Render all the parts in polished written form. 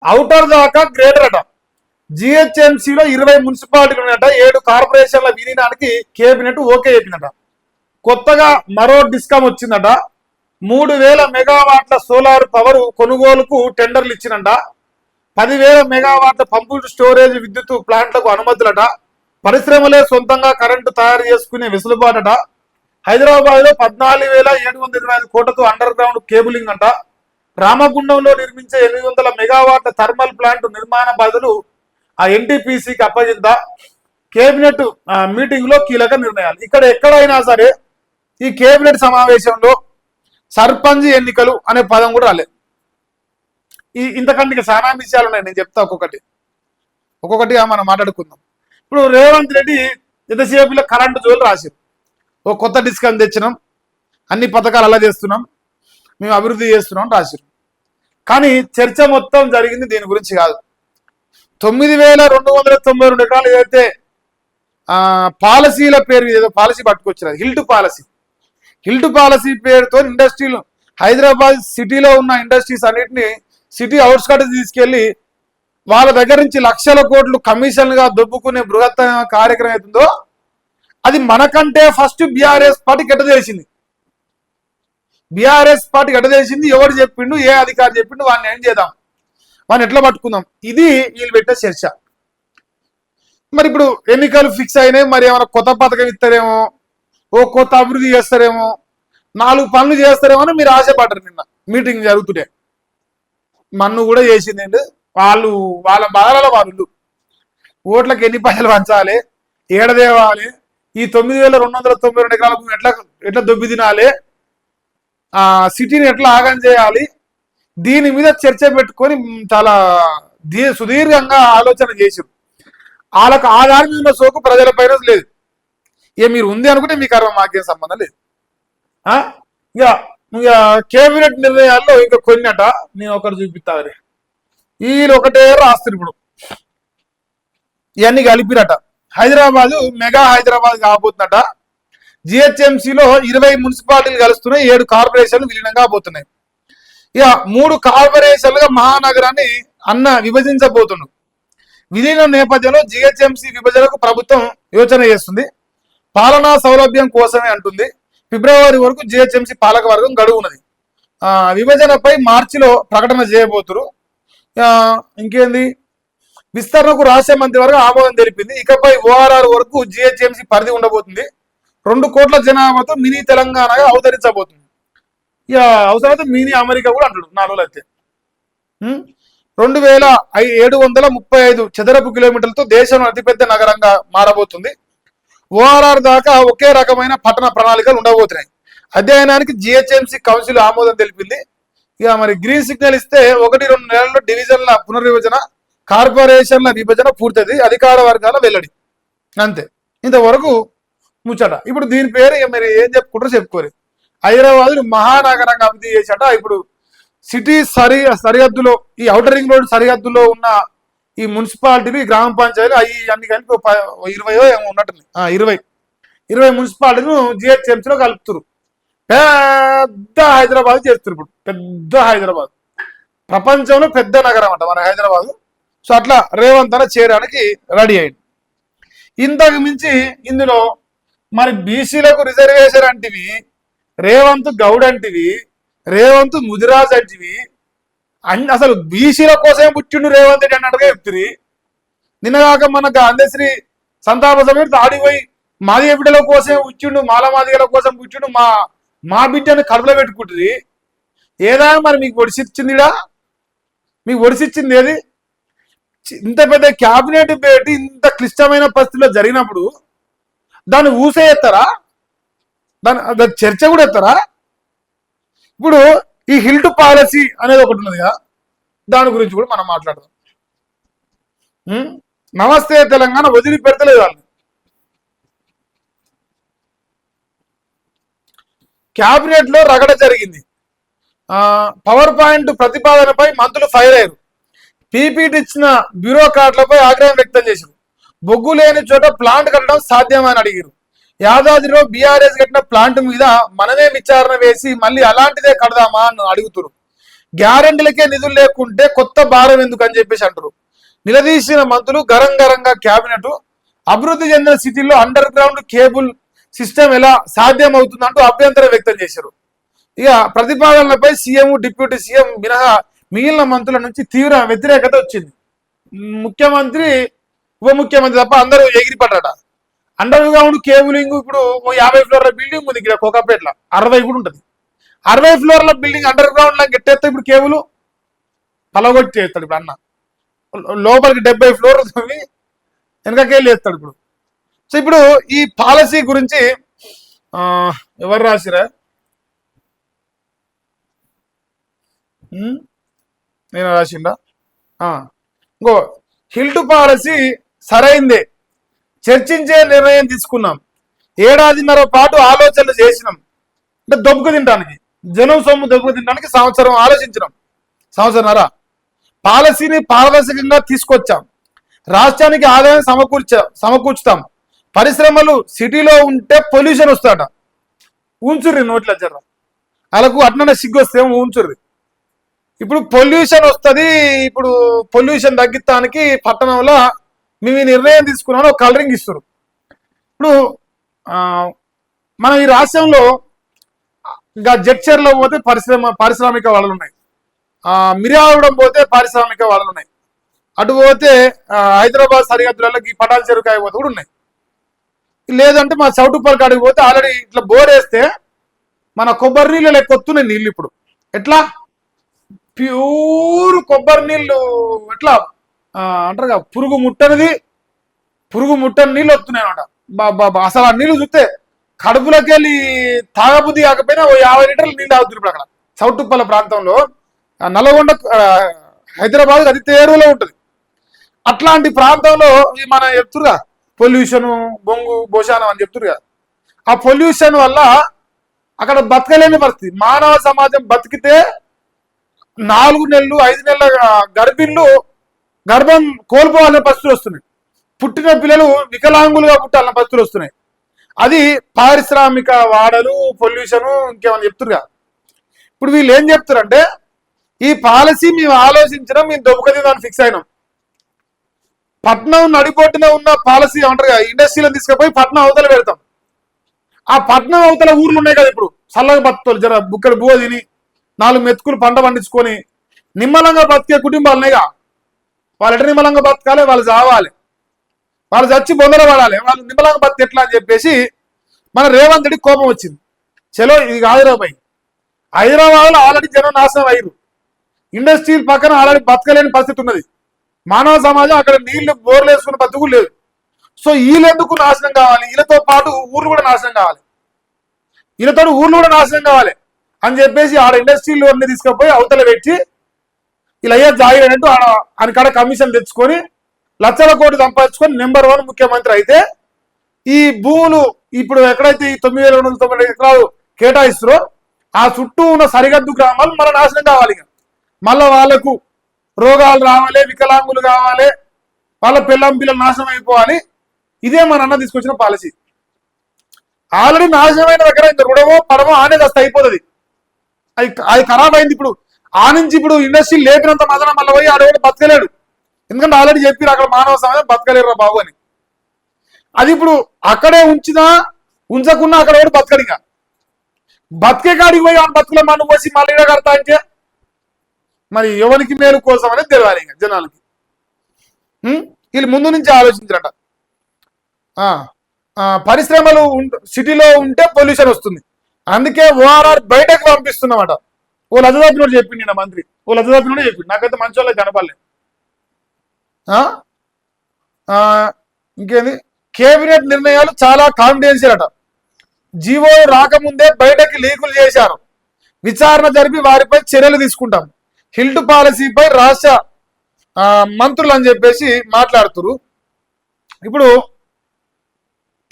Outer దాకా greater అట. జిహెచ్ఎంసీలో 20 మున్సిపాలిటీలు ఉన్నాయట. 7 కార్పొరేషన్ల విలీనానికి కేబినెట్ ఓకే చెప్పిందట. కొత్తగా మరో డిస్కమ్ వచ్చిందట. 3000 మెగావాట్ల సోలార్ పవర్ కొనుగోలుకు టెండర్లు ఇచ్చినట. 10,000 మెగావాట్ల పంపు స్టోరేజ్ విద్యుత్ ప్లాంట్లకు అనుమతులట. పరిశ్రమలే సొంతంగా కరెంటు తయారు చేసుకునే వెసులుబాటట. హైదరాబాద్ లో 14,725 కోట్లతో అండర్ గ్రౌండ్ కేబులింగ్ అంట. రామగుండంలో నిర్మించే 800 మెగావాట్ల థర్మల్ ప్లాంట్ నిర్మాణ బాధలు ఆ ఎన్టీపీసీకి అప్పగిందా. కేబినెట్ మీటింగ్ లో కీలక నిర్ణయాలు. ఇక్కడ ఎక్కడైనా సరే ఈ కేబినెట్ సమావేశంలో సర్పంచ్ ఎన్నికలు అనే పదం కూడా రాలేదు. ఇంతకంటే చాలా విషయాలు ఉన్నాయి, నేను చెప్తా ఒక్కొక్కటిగా మనం మాట్లాడుకుందాం. ఇప్పుడు రేవంత్ రెడ్డి ఎంతసేపులో కరెంటు జోలు రాశారు. ఓ కొత్త డిస్కౌంట్ తెచ్చినాం, అన్ని పథకాలు అలా చేస్తున్నాం, మేము అభివృద్ధి చేస్తున్నాం రాశారు. కానీ చర్చ మొత్తం జరిగింది దీని గురించి కాదు. 9,292 ఎకరాలు ఏదైతే పాలసీల పేరు ఏదో పాలసీ పట్టుకొచ్చారు, హిల్ట్ పాలసీ పేరుతో ఇండస్ట్రీలు హైదరాబాద్ సిటీలో ఉన్న ఇండస్ట్రీస్ అన్నిటిని సిటీ అవుట్స్కట్స్ తీసుకెళ్లి వాళ్ళ దగ్గర నుంచి లక్షల కోట్లు కమిషన్లుగా దొబ్బుకునే బృహత్ కార్యక్రమం అవుతుందో అది మనకంటే ఫస్ట్ బీఆర్ఎస్ పార్టీకి ఎట్టదేసింది. ఎవరు చెప్పిండు, ఏ అధికారి చెప్పిండు, వాడిని ఏం చేద్దాం, వాడిని ఎట్లా పట్టుకుందాం, ఇది వీళ్ళు పెట్టే చర్చ. మరి ఇప్పుడు ఎన్నికలు ఫిక్స్ అయినాయి, మరి ఏమైనా కొత్త పథకం ఇస్తారేమో, ఓ కొత్త అభివృద్ధి చేస్తారేమో, 4 పనులు చేస్తారేమో అని మీరు ఆశపడ్డారు. నిన్న మీటింగ్ జరుగుతుంటే మన్ను కూడా చేసిందండి. వాళ్ళ బాధలలో వాళ్ళు ఓట్లకు ఎన్ని పైసలు పంచాలి, ఏడదేవాలి, ఈ 9,292 ఎకరాలకు ఎట్లా దొబ్బి తినాలి, సిటీని ఎట్లా ఆగం చేయాలి, దీని మీద చర్చ పెట్టుకొని చాలా సుదీర్ఘంగా ఆలోచన చేశారు. వాళ్ళకు ఆధారం మీద ఉన్న సోకు ప్రజల పైన లేదు. మీరు ఉంది అనుకుంటే మీ కర్మ, మాకేం సంబంధం లేదు. ఇక కేబినెట్ నిర్ణయాల్లో ఇంకా కొన్నట నేను ఒకటి చూపిస్తాను. వీళ్ళు ఒకటే రాస్తారు. ఇప్పుడు ఇవన్నీ కలిపిరట. హైదరాబాద్ మెగా హైదరాబాద్ కాబోతుందట. జిహెచ్ఎంసీలో 20 మున్సిపాలిటీలు కలుస్తున్నాయి, 7 కార్పొరేషన్లు విలీనం కాబోతున్నాయి. ఇక 3 కార్పొరేషన్లుగా మహానగరాన్ని విభజించబోతున్నాడు. విలీనం నేపథ్యంలో జిహెచ్ఎంసీ విభజనకు ప్రభుత్వం యోచన చేస్తుంది. పాలనా సౌలభ్యం కోసమే అంటుంది. ఫిబ్రవరి వరకు జిహెచ్ఎంసీ పాలక వర్గం గడువు ఉన్నది. విభజనపై మార్చిలో ప్రకటన చేయబోతున్నారు. ఇంకేంది, విస్తరణకు రాష్ట్ర మంత్రివర్గం ఆమోదం తెలిపింది. ఇకపై ఓఆర్ఆర్ వరకు జిహెచ్ఎంసీ పరిధి ఉండబోతుంది. 2 కోట్ల జనాభాతో మినీ తెలంగాణగా అవతరించబోతుంది. ఇక అవసరమైతే మినీ అమెరికా కూడా అంటాడు 4 రోజులు అయితే. 2,735 చదరపు కిలోమీటర్లతో దేశంలో అతిపెద్ద నగరంగా మారబోతుంది. ఓఆర్ఆర్ దాకా ఒకే రకమైన పట్టణ ప్రణాళికలు ఉండబోతున్నాయి. అధ్యయనానికి జిహెచ్ఎంసీ కౌన్సిల్ ఆమోదం తెలిపింది. ఇక మరి గ్రీన్ సిగ్నల్ ఇస్తే 1-2 నెలల్లో డివిజన్ల పునర్విభజన, కార్పొరేషన్ల విభజన పూర్తయింది. అధికార వర్గాల వెల్లడి. అంతే, ఇంతవరకు ముచ్చట. ఇప్పుడు దీని పేరు మరి ఏం చెప్పుకుంటారో చెప్పుకోరు. హైదరాబాద్ మహానగరంగా అభివృద్ధి చేశాట. ఇప్పుడు సిటీ సరిహద్దులో, ఈ ఔటర్ రింగ్ రోడ్ సరిహద్దులో ఉన్న ఈ మున్సిపాలిటీలు, గ్రామ పంచాయతీలు అన్ని కలిపి 20 ఏమో ఉన్నట్టుంది. 20 మున్సిపాలిటీలు జిహెచ్ఎంసీలో కలుపుతారు. పెద్ద హైదరాబాద్ చేస్తారు. ఇప్పుడు పెద్ద హైదరాబాద్ ప్రపంచంలో పెద్ద నగరం అంట మన హైదరాబాద్. సో అట్లా రేవంత్ అన్న చేయడానికి రెడీ అయ్యింది. ఇంతకు మించి ఇందులో మరి బీసీలకు రిజర్వేషన్ అంటివి, రేవంత్ గౌడ్ అంటివి, రేవంత్ ముదిరాజ్ అంటివి, అసలు బీసీల కోసమే పుట్టిండు రేవంత్ రెడ్డి అన్నట్టుగా చెప్తుంది. నిన్నగాక మన అందశ్రీ సంతాప సమేత ఆడిపోయి మాదిగ బిడ్డల కోసమే పుట్టిండు, మాదిగల కోసం పుట్టిండు, మా బిడ్డను కడుపులో పెట్టుకుంటుంది. ఏదైనా మరి మీకు ఒడిసిచ్చిందిడా? మీకు ఒడిసిచ్చింది ఏది? ఇంత పెద్ద క్యాబినెట్ పెట్టి ఇంత క్లిష్టమైన పరిస్థితిలో జరిగినప్పుడు దాన్ని ఊసే ఎత్తారా? దాని చర్చ కూడా ఎత్తారా? ఇప్పుడు ఈ హిల్ట్ పాలసీ అనేది ఒకటి ఉన్నది కదా, దాని గురించి కూడా మనం మాట్లాడదాం. నమస్తే తెలంగాణ వదిలిపెడతలేదు వాళ్ళు. క్యాబినెట్ లో రగడ జరిగింది. పవర్ పాయింట్ ప్రతిపాదనపై మంత్రులు ఫైర్ అయ్యారు. పీపీటీ ఇచ్చిన బ్యూరోక్రాట్లపై ఆగ్రహం వ్యక్తం చేశారు. బొగ్గు లేని చోట ప్లాంట్ కట్టడం సాధ్యమని అడిగారు. యాదాద్రిలో బీఆర్ఎస్ కట్టిన ప్లాంట్ మీద మనమే విచారణ వేసి మళ్ళీ అలాంటిదే కడదామా అని అడుగుతున్నారు. గ్యారెంటీలకే నిధులు లేకుంటే కొత్త భారం ఎందుకు అని చెప్పేసి అంటారు. నిలదీసిన మంత్రులు గరంగరంగా క్యాబినెట్ అభివృద్ధి చెందిన సిటీల్లో అండర్ గ్రౌండ్ కేబుల్ సిస్టమ్ ఎలా సాధ్యం అవుతుందంటూ అభ్యంతరం వ్యక్తం చేశారు. ఇక ప్రతిపాదనలపై సీఎం డిప్యూటీ సీఎం మినహా మిగిలిన మంత్రుల నుంచి తీవ్ర వ్యతిరేకత వచ్చింది. ముఖ్యమంత్రి ఉప ముఖ్యమంత్రి తప్ప అందరూ ఎగిరిపడ్డాట. అండర్ గ్రౌండ్ కేబులింగ్ ఇప్పుడు 50 ఫ్లోర్ల బిల్డింగ్ ఉంది ఇక్కడ కోకాపేటలో, 60 కూడా ఉంటుంది. 60 ఫ్లోర్ల బిల్డింగ్ అండర్ గ్రౌండ్ లా గెట్టేస్తే ఇప్పుడు కేబుల్ పలగొట్టి చేస్తాడు. ఇప్పుడు అన్న లోపలికి 70 ఫ్లోర్లు వెనకకెళ్ళి చేస్తాడు ఇప్పుడు. సో ఇప్పుడు ఈ పాలసీ గురించి ఎవరు రాసిరా? నేను రాసిండా? ఇంకో హిల్ట్ పాలసీ సరైందే, చర్చించే నిర్ణయం తీసుకున్నాం, ఏడాదిన్నర పాటు ఆలోచనలు చేసినాం. అంటే దొబ్బుకు తినడానికి, జనం సొమ్ము దొబ్బుకు తినడానికి సంవత్సరం ఆలోచించినాం, సంవత్సరంన్నర. పాలసీని పారదర్శకంగా తీసుకొచ్చాం, రాష్ట్రానికి ఆదాయం సమకూర్చుతాం. పరిశ్రమలు సిటీలో ఉంటే పొల్యూషన్ వస్తాడ, ఉంచుర్రి నోట్ల జర్ర వాళ్ళకు అట్లనే సిగ్గు వస్తే ఉంచుర్రి. ఇప్పుడు పొల్యూషన్ వస్తుంది, ఇప్పుడు పొల్యూషన్ తగ్గించడానికి పట్టణంలో మేము ఈ నిర్ణయం తీసుకున్నామని ఒక కలరింగ్ ఇస్తారు. ఇప్పుడు మనం ఈ రాష్ట్రంలో ఇంకా జడ్చర్లో పోతే పారిశ్రామిక వాళ్ళు ఉన్నాయి, మిర్యాలగూడెం పోతే పారిశ్రామిక వాళ్ళు ఉన్నాయి, అటు పోతే హైదరాబాద్ సరిహద్దులలో ఈ పటాల చెరుకాయ పోతే కూడా ఉన్నాయి. లేదంటే మా చౌటుప్పల్ కాడికి పోతే ఆల్రెడీ ఇట్లా బోర్ వేస్తే మన కొబ్బరి నీళ్ళు లెక్క వస్తున్నాయి నీళ్ళు. ఇప్పుడు ఎట్లా ప్యూర్ కొబ్బరి నీళ్ళు ఎట్లా అంటారు, పురుగు ముట్టని నీళ్ళు వస్తున్నాయి అనమాట. బాబా అసలు ఆ నీళ్ళు చూస్తే కడుపులోకి వెళ్ళి తాగబుద్ధి కాకపోయినా 50 లీటర్లు నీళ్ళు తాగుతుంది. ఇప్పుడు అక్కడ చౌటుప్పల ప్రాంతంలో, నల్గొండ హైదరాబాద్ అతి తేరులో ఉంటుంది. అట్లాంటి ప్రాంతంలో మన చెప్తురుగా పొల్యూషను, బొంగు భోషానం అని చెప్తురుగా, ఆ పొల్యూషన్ వల్ల అక్కడ బతకలేని పరిస్థితి. మానవ సమాజం బతికితే 4 నెలలు 5 నెలల గర్భిణులు గర్భం కోల్పోవాలనే పరిస్థితులు వస్తున్నాయి, పుట్టిన పిల్లలు వికలాంగులుగా పుట్టాలన్న పరిస్థితులు వస్తున్నాయి. అది పారిశ్రామిక వాడలు, పొల్యూషను, ఇంకేమని చెప్తురుగా. ఇప్పుడు వీళ్ళు ఏం చెప్తారంటే, ఈ పాలసీ మేము ఆలోచించడం, మేము దొబ్బకది దాన్ని ఫిక్స్ అయినాం. పట్నం నడిపోటున ఉన్న పాలసీ అంటారు కదా, ఇండస్ట్రీలను తీసుకుపోయి పట్నం అవతల పెడతాం. ఆ పట్నం అవతల ఊర్లు ఉన్నాయి కదా, ఇప్పుడు చల్లగా బతుకులు జర బుక్కడు బువ తిని 4 మెతుకులు పంట పండించుకొని నిమ్మలంగా బతికే కుటుంబాలు ఉన్నాయిగా, వాళ్ళు ఎట నిమ్మలంగా బతకాలి, వాళ్ళు చావాలి, వాళ్ళు చచ్చి బొందర పడాలి, వాళ్ళు నిమ్మలంగా బతికి ఎట్లా అని చెప్పేసి మన రేవంత్ రెడ్డి కోపం వచ్చింది. చలో ఇది హైదరాబాద్, హైదరాబాద్లో ఆల్రెడీ జనం నాశనం అయ్యారు, ఇండస్ట్రీల పక్కన ఆల్రెడీ బతకలేని పరిస్థితి ఉన్నది. మానవ సమాజం అక్కడ నీళ్లు బోర్లు వేసుకున్న బతుకు లేదు. సో వీళ్ళెందుకు నాశనం కావాలి, వీళ్ళతో పాటు ఊర్లు కూడా నాశనం కావాలి, వీళ్ళతో ఊర్లు కూడా నాశనం కావాలి అని చెప్పేసి ఆడ ఇండస్ట్రీలు అన్ని తీసుకుపోయి అవతల పెట్టి ఇలా అయ్యే జాగినట్టు ఆయన కాడ కమిషన్ తెచ్చుకొని లక్షల కోట్లు సంపాదించుకొని నెంబర్ 1 ముఖ్యమంత్రి అయితే, ఈ భూములు ఇప్పుడు ఎక్కడైతే ఈ 9,290 ఎకరాలు కేటాయిస్తారో ఆ చుట్టూ ఉన్న సరిహద్దు గ్రామాలు మన నాశనం కావాలి. మళ్ళీ వాళ్ళకు రోగాలు రావాలి, వికలాంగులు కావాలి, వాళ్ళ పిల్లలు నాశనం అయిపోవాలి. ఇదే మన అన్న తీసుకొచ్చిన పాలసీ. ఆల్రెడీ నాశనమైన దగ్గర ఇంకా రుడమో పడమో అనేది వస్తే అయిపోతుంది, అది ఖరాబ్ అయింది. ఇప్పుడు ఆ నుంచి ఇప్పుడు ఇండస్ట్రీ లేపినంత మాత్రం మళ్ళీ పోయి ఆడవాడు బతకలేడు, ఎందుకంటే ఆల్రెడీ చెప్పారు అక్కడ మానవ సమాజం బతకలేరు బాబు అని. అది ఇప్పుడు అక్కడే ఉంచకున్నా అక్కడ కూడా బతకడిగా, బతికే కాడికి పోయి ఆ బతుకుల మన్ను పోసి మళ్ళీ ఇడ కడతా అంటే మరి ఎవరికి మేలు కోసం అనేది తెలియాలి ఇంకా జనాలకి. వీళ్ళు ముందు నుంచి ఆలోచించారట. పరిశ్రమలు సిటీలో ఉంటే పొల్యూషన్ వస్తుంది, అందుకే ఓఆర్ఆర్ బయటకు పంపిస్తున్నామట. ఓ లజదాపినోడు చెప్పింది నా మంత్రి, ఓ లజదాపినోడే చెప్పింది, నాకైతే మంచి వాళ్ళకి కనపడలేదు. ఇంకేంది, కేబినెట్ నిర్ణయాలు చాలా కాన్ఫిడెన్షియల్ అట. జీవో రాకముందే బయటకి లీకులు చేశారు, విచారణ జరిపి వారిపై చర్యలు తీసుకుంటాం. హిల్ట్ పాలసీపై రాష్ట్ర మంత్రులు అని చెప్పేసి మాట్లాడుతున్నారు. ఇప్పుడు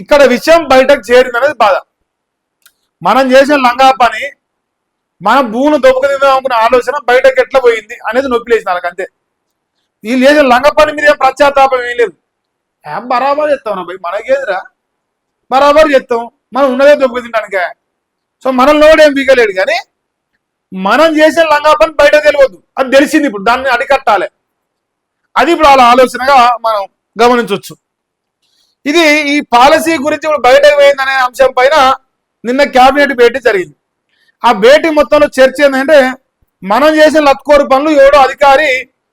ఇక్కడ విషయం బయటకు చేరింది అనేది బాధ. మనం చేసిన లంగా పని, మన భూములు దొబ్బకదిద్దాం అనుకున్న ఆలోచన బయటకు ఎట్లా పోయింది అనేది నొప్పిలేసిన వాళ్ళకి అంతే. వీళ్ళు చేసిన లంగ పని మీద ఏం పశ్చాత్తాపం ఏం లేదు, బరాబర్ చేస్తాం భయ్, మనకేదిరా బరాబర్ చేస్తాం, మనం ఉన్నదే దొబ్బకు తినడానికే. సో మనల్ని ఏం బీగలేడు. కానీ మనం చేసే లంగా పని బయట తెలియదు, అది తెలిసింది. ఇప్పుడు దాన్ని అడికట్టాలి, అది ఇప్పుడు వాళ్ళ ఆలోచనగా మనం గమనించవచ్చు. ఇది ఈ పాలసీ గురించి ఇప్పుడు బయటకు పోయిందనే అంశం పైన నిన్న కేబినెట్ భేటీ జరిగింది. ఆ భేటీ మొత్తంలో చర్చ ఏంటంటే, మనం చేసిన లత్కోరు పనులు ఎవడో అధికారి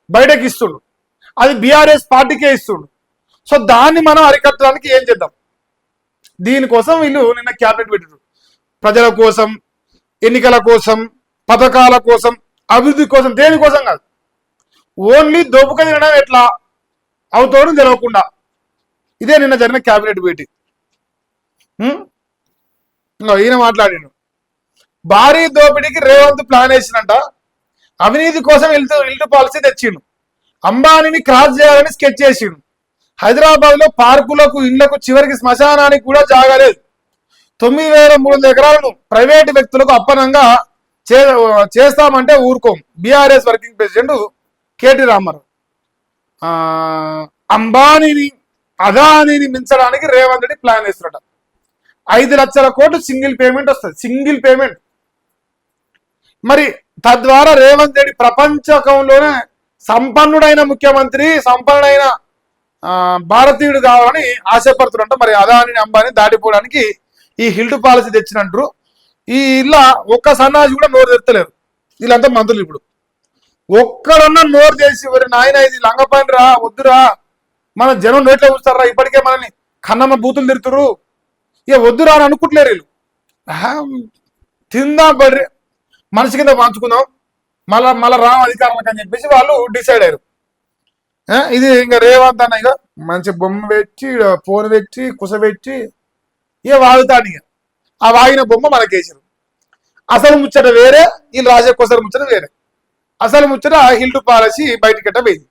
బయటకి ఇస్తుండు, అది బీఆర్ఎస్ పార్టీకే ఇస్తుండు. సో దాన్ని మనం అరికట్టడానికి ఏం చేద్దాం, దీనికోసం వీళ్ళు నిన్న క్యాబినెట్ పెట్టారు. ప్రజల కోసం, ఎన్నికల కోసం, పథకాల కోసం, అభివృద్ధి కోసం, దేనికోసం కాదు. ఓన్లీ దోపుక తినడం ఎట్లా అవుతాడో తెలియకుండా. ఇదే నిన్న జరిగిన క్యాబినెట్ భేటీ. ఈయన మాట్లాడిండు, భారీ దోపిడీకి రేవంత్ ప్లాన్ వేసినంట, అవినీతి కోసం ఇల్లు పాలసీ తెచ్చిండు, అంబానీని క్రాస్ చేయాలని స్కెచ్ చేసిండు, హైదరాబాద్ లో పార్కులకు, ఇళ్లకు, చివరికి శ్మశానానికి కూడా జాగలేదు, 9,300 ఎకరాలను ప్రైవేటు వ్యక్తులకు అప్పనంగా చేస్తామంటే ఊరుకోం. BRS working president KT Ramarao. అంబానీని, అదానీని మించడానికి రేవంత్ రెడ్డి ప్లాన్ వేస్తున్నాడు. 5 లక్షల కోట్లు సింగిల్ పేమెంట్ వస్తుంది, సింగిల్ పేమెంట్. మరి తద్వారా రేవంత్ రెడ్డి ప్రపంచకంలోనే సంపన్నుడైన ముఖ్యమంత్రి, సంపన్నుడైన భారతీయుడు కావాలని ఆశపడుతున్నట్టు. మరి అదాని, అంబానీ దాటిపోవడానికి ఈ హిల్ట్ పాలసీ తెచ్చినట్టు. ఈ ఇలా ఒక్క సన్నాసి కూడా నోరు తెరతలేరు వీళ్ళంతా మంత్రులు. ఇప్పుడు ఒక్కడన్నా నోరు చేసి, మరి నాయన ఇది లంగపండి రా, వద్దురా, మన జనం నోట్లో ఉంచుతారా, ఇప్పటికే మనల్ని కన్నమ్మ బూతులు తిరుతురు, ఇక వద్దురా అని అనుకుంటలేరు వీళ్ళు. తిందాం బడ్రి, మనిషి కింద పంచుకుందాం, మళ్ళా రామ అధికారులకు అని చెప్పేసి వాళ్ళు డిసైడ్ అయ్యారు. ఇది ఇంకా రేవంత్ అన్న ఇక మంచి బొమ్మ పెట్టి, ఫోన్ పెట్టి, కుసబెట్టి ఇక వాగుతాడు. ఇక ఆ వాగిన బొమ్మ మనకేసారు. అసలు ముచ్చట వేరే, వీళ్ళు రాజే కొసరు ముచ్చట వేరే. అసలు ముచ్చట హిల్ట్ పాలసీ బయటకెట్ట పోయింది.